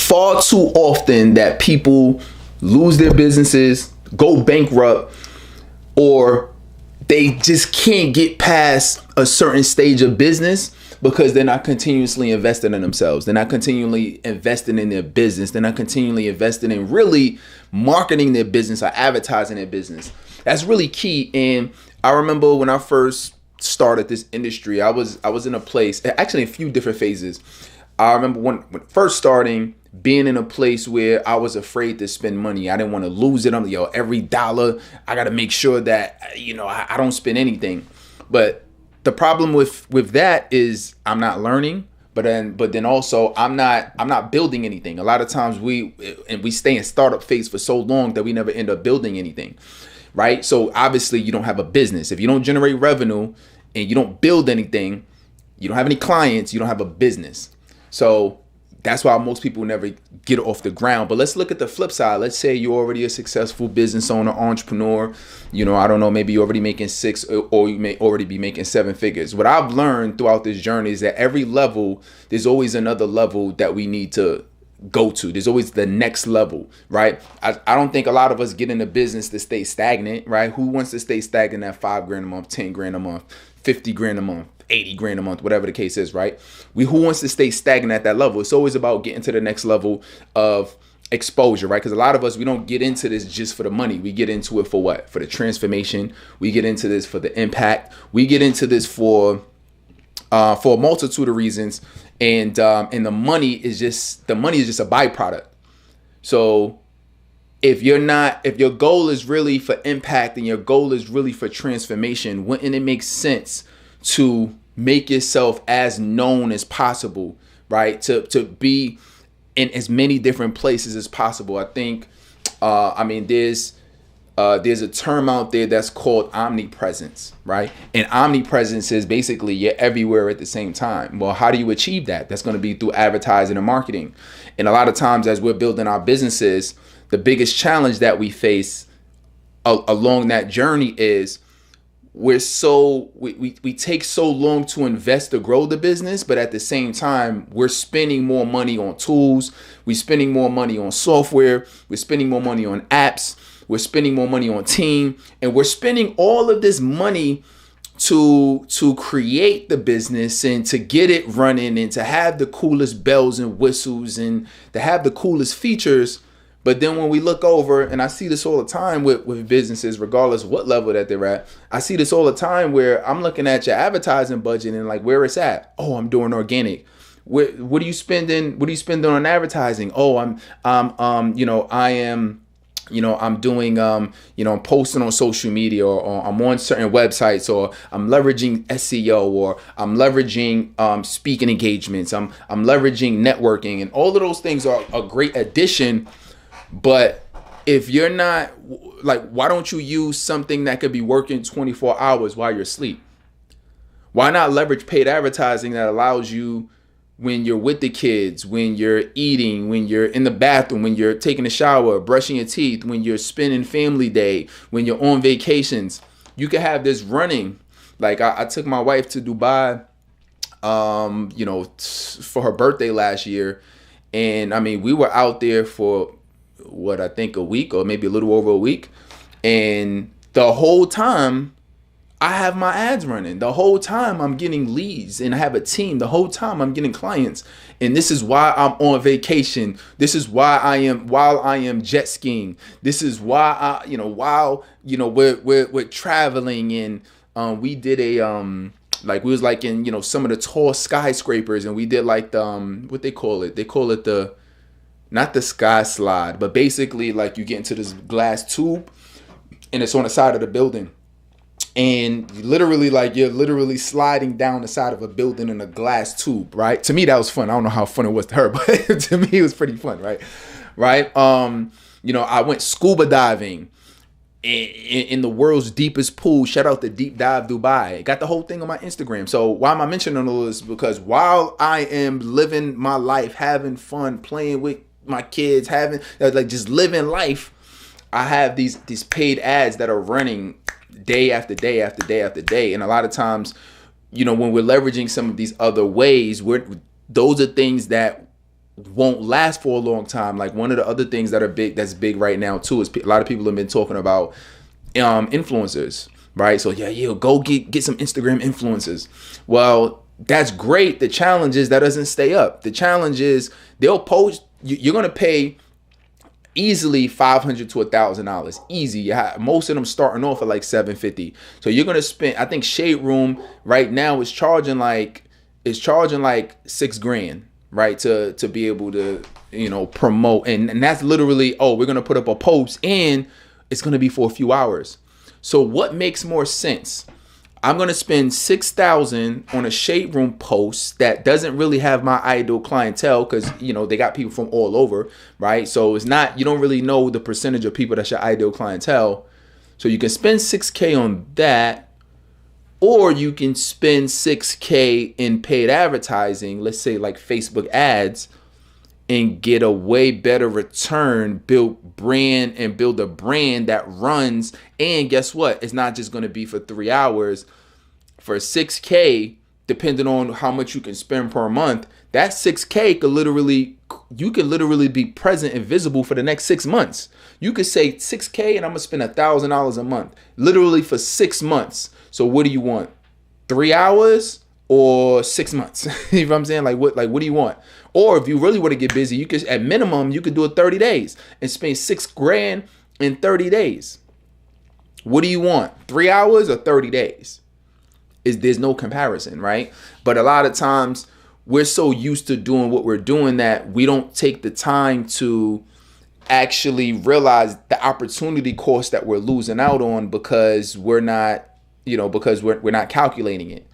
far too often that people lose their businesses, go bankrupt, or they just can't get past a certain stage of business because they're not continuously investing in themselves. They're not continually investing in their business. They're not continually investing in really marketing their business or advertising their business. That's really key. And I remember when I first started this industry, I was in a place, actually a few different phases. I remember when first starting, being in a place where I was afraid to spend money. I didn't want to lose it. I'm like, every dollar, I got to make sure that, I don't spend anything. But the problem with that is I'm not learning, but then also I'm not building anything. A lot of times we stay in startup phase for so long that we never end up building anything, right? So obviously you don't have a business. If you don't generate revenue and you don't build anything, you don't have any clients, you don't have a business. So that's why most people never get off the ground. But let's look at the flip side. Let's say you're already a successful business owner, entrepreneur. I don't know, maybe you're already making 6 or you may already be making 7 figures. What I've learned throughout this journey is that every level, there's always another level that we need to go to. There's always the next level, right? I don't think a lot of us get into business to stay stagnant, right? Who wants to stay stagnant at $5,000 a month, 10 grand a month, 50 grand a month, 80 grand a month, whatever the case is, right? Who wants to stay stagnant at that level? It's always about getting to the next level of exposure, right? Because a lot of us, we don't get into this just for the money. We get into it for what? For the transformation. We get into this for the impact. We get into this for a multitude of reasons. And the money is just a byproduct. So if your goal is really for impact and your goal is really for transformation, wouldn't it make sense to make yourself as known as possible, right? To be in as many different places as possible. I think, there's a term out there that's called omnipresence, right? And omnipresence is basically you're everywhere at the same time. Well, how do you achieve that? That's going to be through advertising and marketing. And a lot of times as we're building our businesses, the biggest challenge that we face along that journey is we take so long to invest to grow the business, but at the same time, we're spending more money on tools. We're spending more money on software. We're spending more money on apps. We're spending more money on team, and we're spending all of this money to create the business and to get it running and to have the coolest bells and whistles and to have the coolest features. But then when we look over, and I see this all the time with businesses, regardless of what level that they're at, I see this all the time where I'm looking at your advertising budget and like where it's at. Oh, I'm doing organic. What are you spending? What are you spending on advertising? Oh, I'm doing, I'm posting on social media, or I'm on certain websites, or I'm leveraging SEO, or I'm leveraging speaking engagements. I'm leveraging networking, and all of those things are a great addition. But if you're not, why don't you use something that could be working 24 hours while you're asleep? Why not leverage paid advertising that allows you, when you're with the kids, when you're eating, when you're in the bathroom, when you're taking a shower, brushing your teeth, when you're spending family day, when you're on vacations, you can have this running. Like I took my wife to Dubai, for her birthday last year. And we were out there for I think a week, or maybe a little over a week. And the whole time I have my ads running. The whole time I'm getting leads, and I have a team. The whole time I'm getting clients. And this is why I'm on vacation. This is why while I am jet skiing. This is why while we're traveling, and we did a we was like in some of the tall skyscrapers, and we did like the what they call it. They call it not the sky slide, but basically like you get into this glass tube and it's on the side of the building. And you're literally sliding down the side of a building in a glass tube, right? To me, that was fun. I don't know how fun it was to her, but to me, it was pretty fun, right? I went scuba diving in the world's deepest pool. Shout out to Deep Dive Dubai. Got the whole thing on my Instagram. So why am I mentioning all this? Because while I am living my life, having fun, playing with my kids, having just living life, I have these paid ads that are running day after day after day after day. And a lot of times, when we're leveraging some of these other ways, those are things that won't last for a long time. Like one of the other things that's big right now too is a lot of people have been talking about influencers, right? So go get some Instagram influencers. Well, that's great. The challenge is that doesn't stay up. The challenge is they'll post. You're gonna pay easily $500 to $1,000. Easy. Most of them starting off at like $750. So you're gonna spend. I think Shade Room right now is charging like $6,000, right? To be able to promote, and that's literally, we're gonna put up a post and it's gonna be for a few hours. So what makes more sense? I'm gonna spend $6,000 on a Shade Room post that doesn't really have my ideal clientele, because they got people from all over, right? So it's not, you don't really know the percentage of people that's your ideal clientele. So you can spend $6K on that, or you can spend $6K in paid advertising, let's say like Facebook ads, and get a way better return, build a brand that runs. And guess what? It's not just going to be for 3 hours. For $6K, depending on how much you can spend per month, that $6K you could literally be present and visible for the next 6 months. You could say $6K and I'm gonna spend $1,000 a month, literally for 6 months. So what do you want? 3 hours or 6 months? You know what I'm saying? Like what do you want? Or if you really want to get busy, you could, at minimum, you could do it 30 days and spend $6,000 in 30 days. What do you want? 3 hours or 30 days? There's no comparison, right? But a lot of times we're so used to doing what we're doing that we don't take the time to actually realize the opportunity cost that we're losing out on, because we're not calculating it.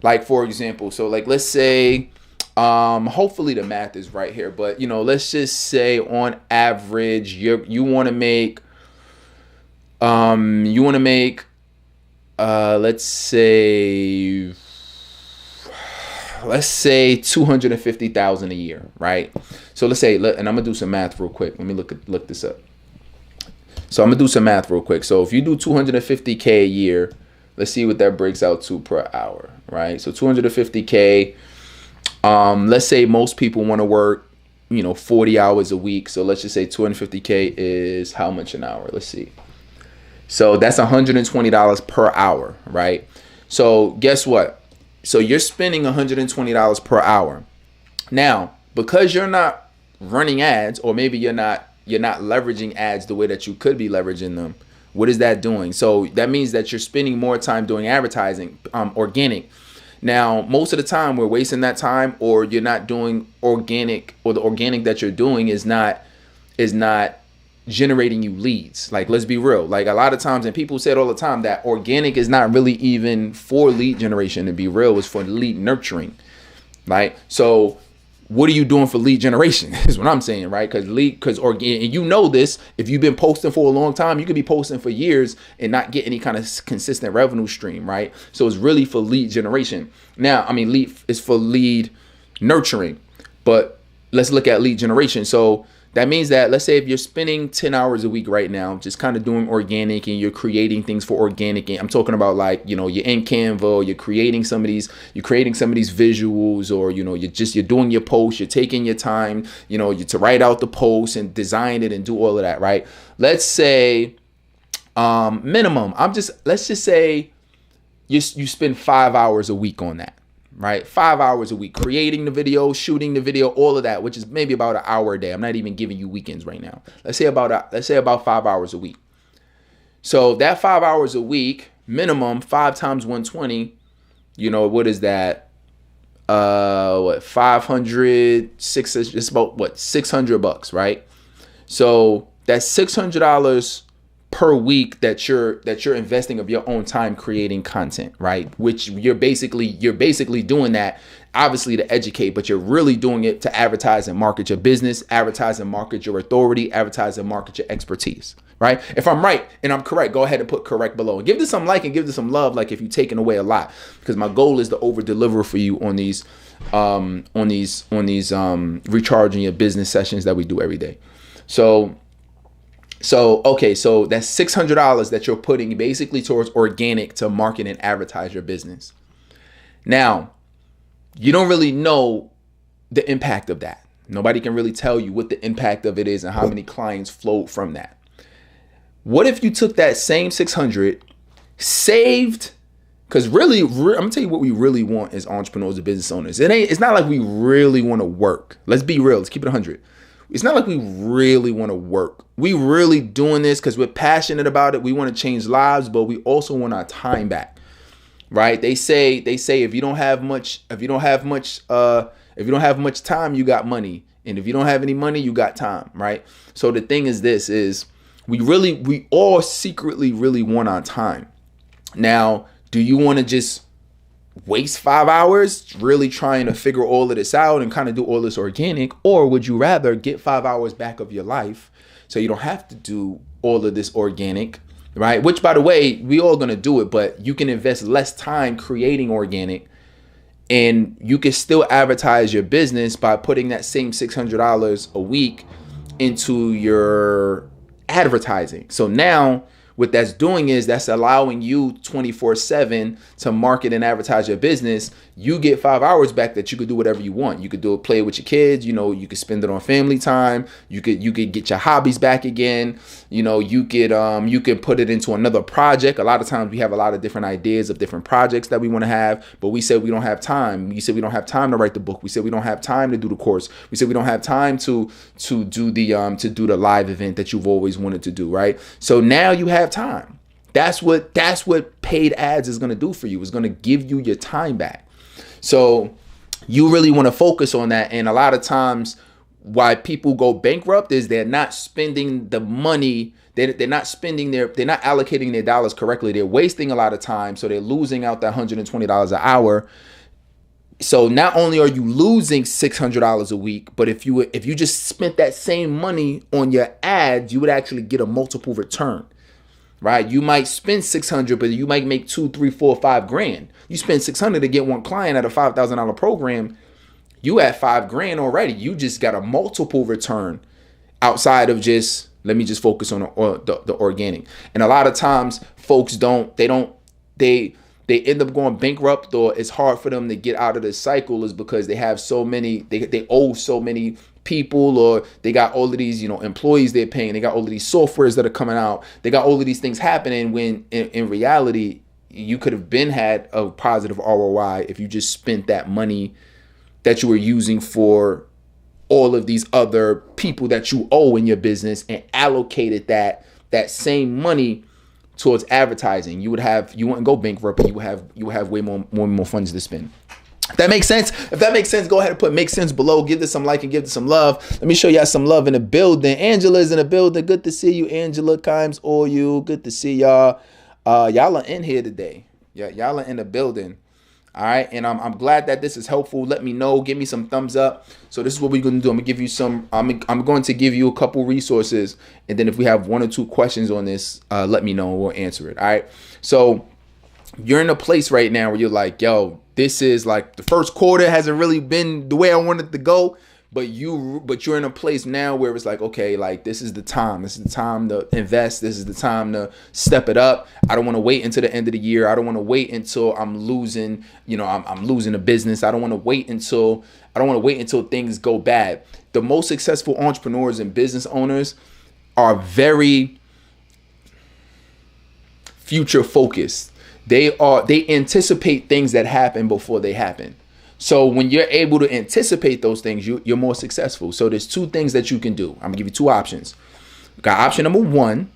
Like, for example, so like, let's say, hopefully the math is right here, but let's just say on average, you want to make let's say $250,000 a year, right? So let's say, and I'm gonna do some math real quick. Let me look this up. So I'm gonna do some math real quick. So if you do $250K a year, let's see what that breaks out to per hour, right? So $250K. Let's say most people want to work, 40 hours a week. So let's just say $250K is how much an hour? Let's see. So that's $120 per hour, right? So guess what? So you're spending $120 per hour. Now, because you're not running ads, or maybe you're not leveraging ads the way that you could be leveraging them, what is that doing? So that means that you're spending more time doing advertising, organic. Now, most of the time we're wasting that time, or you're not doing organic, or the organic that you're doing is not generating you leads. Like, let's be real. Like, a lot of times, and people say it all the time, that organic is not really even for lead generation. To be real, it's for lead nurturing, right? So what are you doing for lead generation is what I'm saying, right? Because organic, and this, if you've been posting for a long time, you could be posting for years and not get any kind of consistent revenue stream, right? So it's really for lead generation. Now, lead is for lead nurturing, but let's look at lead generation. So that means that, let's say if you're spending 10 hours a week right now, just kind of doing organic, and you're creating things for organic. And I'm talking about, like, you're in Canva, you're creating some of these visuals, or, you're doing your posts, you're taking your time, to write out the post and design it and do all of that, right? Let's say, minimum, let's just say you spend 5 hours a week on that. Right? 5 hours a week, creating the video, shooting the video, all of that, which is maybe about an hour a day. I'm not even giving you weekends right now. Let's say about 5 hours a week. So that 5 hours a week, minimum, 5 times 120, what is that? 500, it's about $600, right? So that's $600 per week that you're investing of your own time creating content, right? Which you're basically doing that, obviously, to educate, but you're really doing it to advertise and market your business, advertise and market your authority, advertise and market your expertise, right? If I'm right and I'm correct, go ahead and put correct below, and give this some like and give this some love, like if you've taken away a lot, because my goal is to over deliver for you on these recharging your business sessions that we do every day. So okay, so that's $600 that you're putting basically towards organic to market and advertise your business. Now, you don't really know the impact of that, Nobody can really tell you what the impact of it is and how many clients flowed from that. What if you took that same 600, saved? Because really, I'm gonna tell you what we really want as entrepreneurs and business owners. It's not like we really want to work. Let's be real. Let's keep it 100. It's not like we really want to work. We really doing this because we're passionate about it. We want to change lives, but we also want our time back, right? They say if you don't have much time, you got money, and if you don't have any money, you got time, right? So the thing is, we all secretly really want our time. Now, do you want to just waste 5 hours really trying to figure all of this out and kind of do all this organic? Or would you rather get 5 hours back of your life so you don't have to do all of this organic, right? Which, by the way, we all going to do it, but you can invest less time creating organic, and you can still advertise your business by putting that same $600 a week into your advertising. So now what that's doing is that's allowing you 24/7 to market and advertise your business. You get 5 hours back that you could do whatever you want. You could do it, play with your kids. You could spend it on family time. You could get your hobbies back again. You could put it into another project. A lot of times we have a lot of different ideas of different projects that we want to have, but we said we don't have time. You said we don't have time to write the book. We said we don't have time to do the course. We said we don't have time to do the live event that you've always wanted to do, right? So now you have time. That's what paid ads is going to do for you. It's going to give you your time back. So you really want to focus on that. And a lot of times why people go bankrupt is they're not spending the money. They're not allocating their dollars correctly. They're wasting a lot of time. So they're losing out that $120 an hour. So not only are you losing $600 a week, but if you just spent that same money on your ads, you would actually get a multiple return, right? You might spend $600, but you might make $2, $3, $4, $5,000. You spend $600 to get one client at a $5,000 program. You at $5,000 already. You just got a multiple return outside of just, let me just focus on the organic. And a lot of times folks they end up going bankrupt, or it's hard for them to get out of the cycle, is because they have so many, they owe so many people, or they got all of these, employees they're paying. They got all of these softwares that are coming out. They got all of these things happening when in reality, you could have had a positive ROI if you just spent that money that you were using for all of these other people that you owe in your business and allocated that same money towards advertising. You wouldn't go bankrupt, but you would have way more funds to spend. If that makes sense, go ahead and put make sense below. Give this some like and give this some love. Let me show y'all some love in the building. Angela's in the building. Good to see you, Angela. Kimes all you. Good to see y'all. Y'all are in here today. Yeah, y'all are in the building. All right, and I'm glad that this is helpful. Let me know. Give me some thumbs up. So this is what we're going to do. I'm going to give you I'm going to give you a couple resources, and then if we have 1 or 2 questions on this, let me know. We'll answer it. All right. So you're in a place right now where you're like, yo, this is like the first quarter hasn't really been the way I wanted to go. But you're in a place now where it's like, okay, like this is the time. This is the time to invest. This is the time to step it up. I don't want to wait until the end of the year. I don't want to wait until I'm losing, I'm losing a business. I don't want to wait until things go bad. The most successful entrepreneurs and business owners are very future focused. They anticipate things that happen before they happen. So when you're able to anticipate those things, you're more successful. So there's 2 things that you can do. I'm gonna give you 2 options. Got option number 1,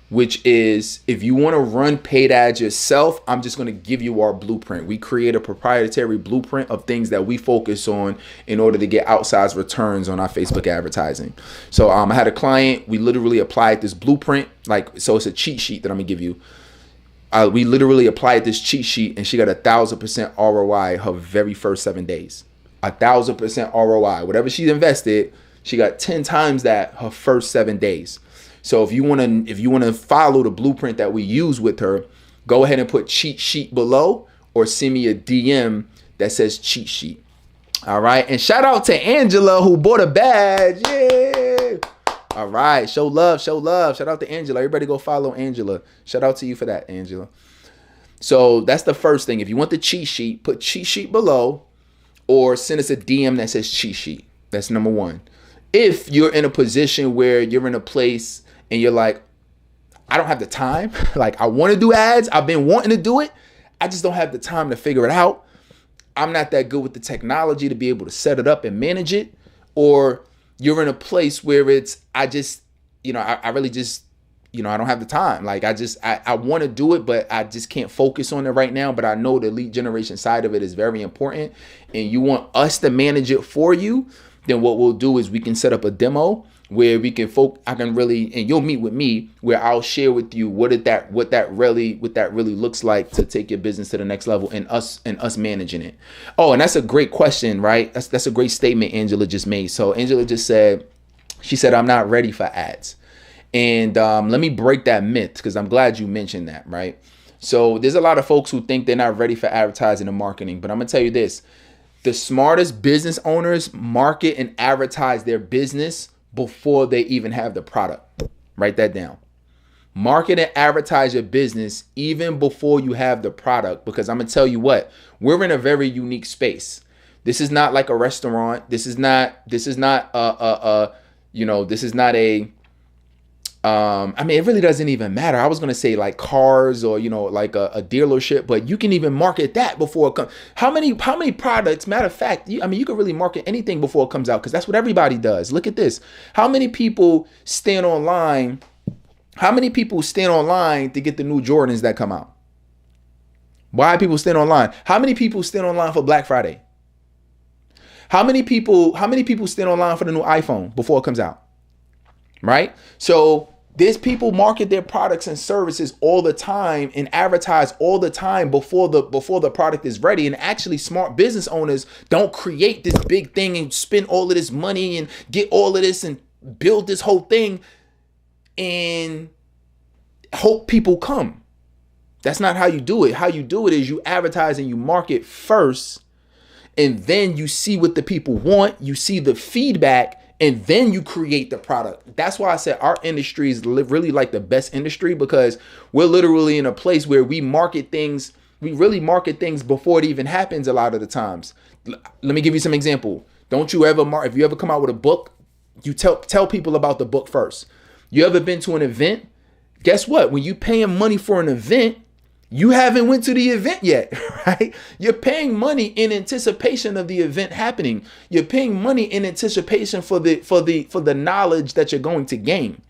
which is if you want to run paid ads yourself, I'm just gonna give you our blueprint. We create a proprietary blueprint of things that we focus on in order to get outsized returns on our Facebook advertising. So I had a client, we literally applied this blueprint, so it's a cheat sheet that I'm gonna give you. We literally applied this cheat sheet and she got 1,000% ROI her very first 7 days. 1,000% ROI. Whatever she invested, she got 10 times that her first 7 days. So if you wanna follow the blueprint that we use with her, go ahead and put cheat sheet below or send me a DM that says cheat sheet. All right. And shout out to Angela who bought a badge. Yeah. All right. Show love. Shout out to Angela. Everybody go follow Angela. Shout out to you for that, Angela. So that's the first thing. If you want the cheat sheet, put cheat sheet below or send us a DM that says cheat sheet. That's number one. If you're in a position where you're in a place and you're like, I don't have the time, like I want to do ads, I've been wanting to do it, I just don't have the time to figure it out. I'm not that good with the technology to be able to set it up and manage it. Or you're in a place where I really just, I don't have the time. Like I want to do it, but I just can't focus on it right now. But I know the lead generation side of it is very important and you want us to manage it for you. Then what we'll do is we can set up a demo where we can and you'll meet with me where I'll share with you what that really looks like to take your business to the next level and us managing it. Oh, and that's a great question, right? That's a great statement Angela just made. So Angela just said, I'm not ready for ads. And let me break that myth because I'm glad you mentioned that, right? So there's a lot of folks who think they're not ready for advertising and marketing, but I'm gonna tell you this. The smartest business owners market and advertise their business before they even have the product. Write that down. Market and advertise your business even before you have the product, because I'm gonna tell you what, we're in a very unique space. This is not like a restaurant. This is not it really doesn't even matter. I was going to say like cars or, like a dealership, but you can even market that before it comes. How many products, matter of fact, you can really market anything before it comes out because that's what everybody does. Look at this. How many people stand online? How many people stand online to get the new Jordans that come out? Why people stand online? How many people stand online for Black Friday? How many people stand online for the new iPhone before it comes out? Right? So there's people market their products and services all the time and advertise all the time before the product is ready. And actually smart business owners don't create this big thing and spend all of this money and get all of this and build this whole thing and hope people come. That's not how you do it. How you do it is you advertise and you market first, and then you see what the people want, you see the feedback, and then you create the product. That's why I said our industry is really like the best industry, because we're literally in a place where we market things. We really market things before it even happens a lot of the times. Let me give you some example. Don't you ever if you ever come out with a book, you tell people about the book first. You ever been to an event? Guess what? When you paying money for an event, you haven't went to the event yet, right? You're paying money in anticipation of the event happening. You're paying money in anticipation for the knowledge that you're going to gain.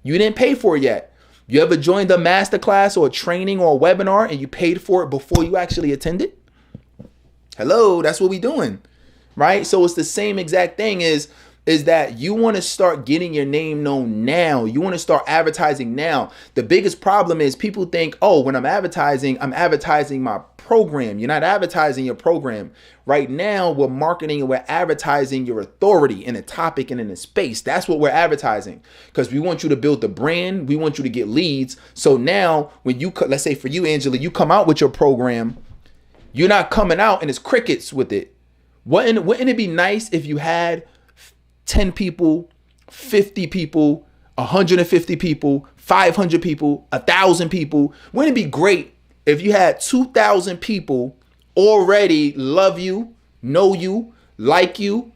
You didn't pay for it yet. You ever joined a masterclass or a training or a webinar and you paid for it before you actually attended? Hello, that's what we're doing, right? So it's the same exact thing is that you want to start getting your name known now. You want to start advertising now. The biggest problem is people think, oh, when I'm advertising my program. You're not advertising your program. Right now, we're marketing and we're advertising your authority in a topic and in a space. That's what we're advertising, because we want you to build the brand. We want you to get leads. So now when let's say for you, Angela, you come out with your program, you're not coming out and it's crickets with it. Wouldn't it be nice if you had 10 people, 50 people, 150 people, 500 people, 1,000 people? Wouldn't it be great if you had 2,000 people already love you, know you, like you,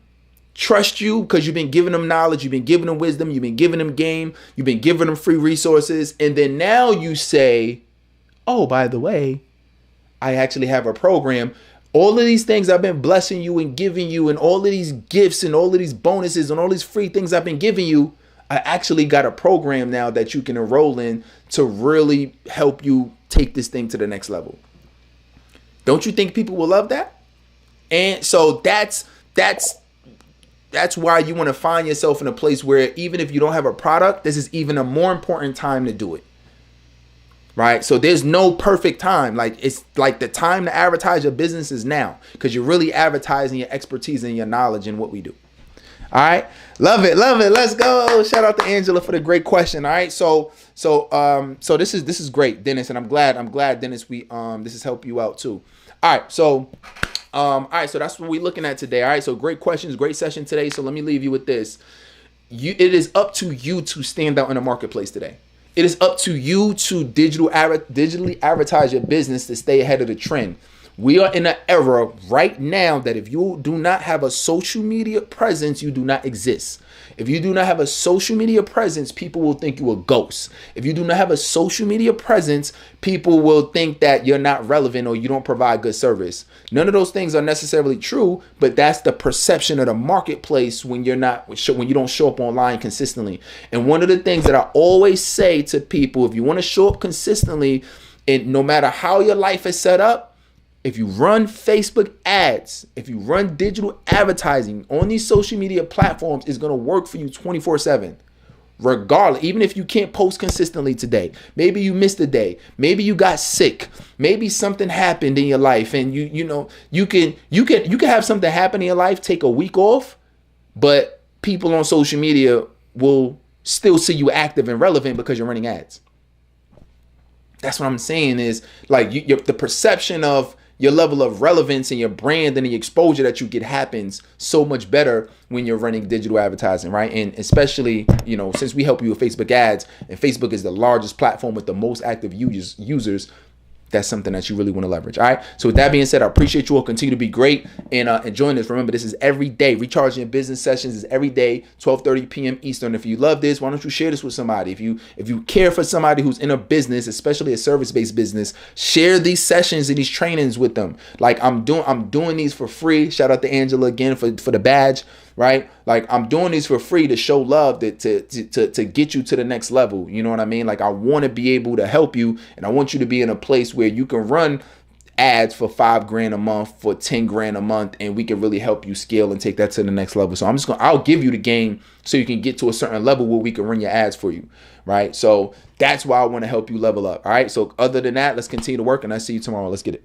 trust you, because you've been giving them knowledge, you've been giving them wisdom, you've been giving them game, you've been giving them free resources, and then now you say, oh, by the way, I actually have a program. All of these things I've been blessing you and giving you, and all of these gifts and all of these bonuses and all these free things I've been giving you, I actually got a program now that you can enroll in to really help you take this thing to the next level. Don't you think people will love that? And so that's why you want to find yourself in a place where even if you don't have a product, this is even a more important time to do it. Right? So there's no perfect time. Like, it's like the time to advertise your business is now, because you're really advertising your expertise and your knowledge in what we do. All right. Love it. Love it. Let's go. Shout out to Angela for the great question. All right. So this is great, Dennis. And I'm glad, Dennis, this has helped you out too. All right. So that's what we're looking at today. All right. So great questions, great session today. So let me leave you with this. It is up to you to stand out in the marketplace today. It is up to you to digitally advertise your business to stay ahead of the trend. We are in an era right now that if you do not have a social media presence, you do not exist. If you do not have a social media presence, people will think you're a ghost. If you do not have a social media presence, people will think that you're not relevant or you don't provide good service. None of those things are necessarily true, but that's the perception of the marketplace when you don't show up online consistently. And one of the things that I always say to people, if you want to show up consistently, and no matter how your life is set up, if you run Facebook ads, if you run digital advertising on these social media platforms, it's going to work for you 24/7. Regardless, even if you can't post consistently today, maybe you missed a day, maybe you got sick, maybe something happened in your life, and you can have something happen in your life, take a week off, but people on social media will still see you active and relevant because you're running ads. That's what I'm saying is like the perception of your level of relevance and your brand and the exposure that you get happens so much better when you're running digital advertising, right? And especially, since we help you with Facebook ads, and Facebook is the largest platform with the most active users, that's something that you really want to leverage. All right. So with that being said, I appreciate you all. Continue to be great and join this. Remember, this is every day. Recharging Your Business Sessions is every day, 12:30 p.m. Eastern. If you love this, why don't you share this with somebody? If you care for somebody who's in a business, especially a service-based business, share these sessions and these trainings with them. Like I'm doing these for free. Shout out to Angela again for the badge. Right? Like I'm doing these for free to show love, to get you to the next level. You know what I mean? Like I want to be able to help you, and I want you to be in a place where you can run ads for $5,000 a month, for $10,000 a month, and we can really help you scale and take that to the next level. So I'll give you the game so you can get to a certain level where we can run your ads for you. Right? So that's why I want to help you level up. All right. So other than that, let's continue to work, and I'll see you tomorrow. Let's get it.